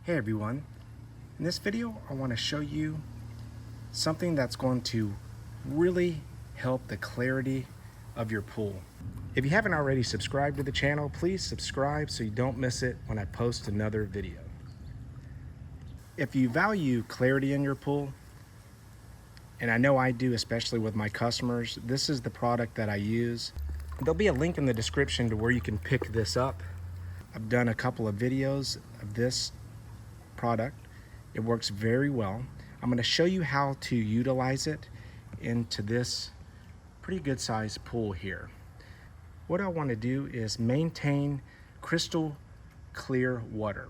Hey everyone, in this video I want to show you something that's going to really help the clarity of your pool. If you haven't already subscribed to the channel, please subscribe so you don't miss it when I post another video. If you value clarity in your pool, and I know I do, especially with my customers, this is the product that I use. There'll be a link in the description to where you can pick this up. I've done a couple of videos of this product. It works very well. I'm going to show you how to utilize it into this pretty good sized pool here. What I want to do is maintain crystal clear water.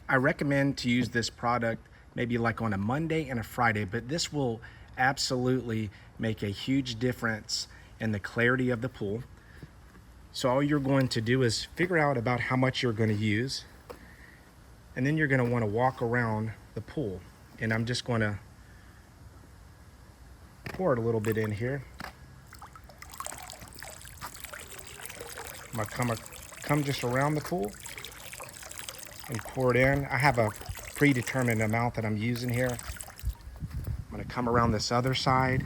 I recommend to use this product maybe like on a Monday and a Friday, but this will absolutely make a huge difference in the clarity of the pool. So all you're going to do is figure out about how much you're going to use, and then you're going to want to walk around the pool. And I'm just going to pour it a little bit in here. I'm going to come just around the pool and pour it in. I have a predetermined amount that I'm using here. I'm going to come around this other side,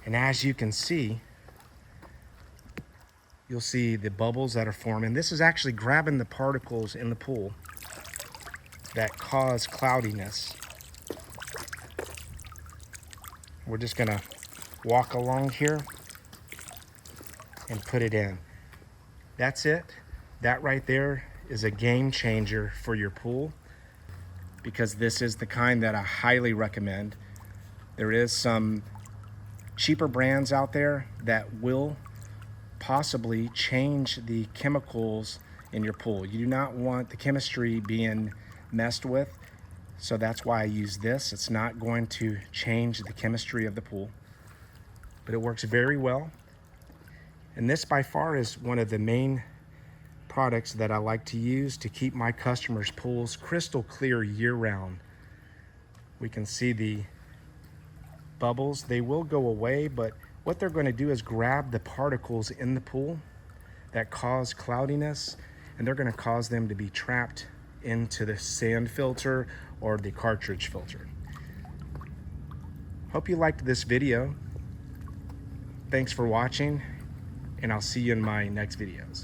and as you can see, you'll see the bubbles that are forming. This is actually grabbing the particles in the pool that cause cloudiness. We're just gonna walk along here and put it in. That's it. That right there is a game changer for your pool, because this is the kind that I highly recommend. There is some cheaper brands out there that will possibly change the chemicals in your pool. You do not want the chemistry being messed with, so that's why I use this. It's not going to change the chemistry of the pool, but it works very well. And this by far is one of the main products that I like to use to keep my customers' pools crystal clear year-round. We can see the bubbles. They will go away, but what they're going to do is grab the particles in the pool that cause cloudiness, and they're going to cause them to be trapped into the sand filter or the cartridge filter. Hope you liked this video. Thanks for watching, and I'll see you in my next videos.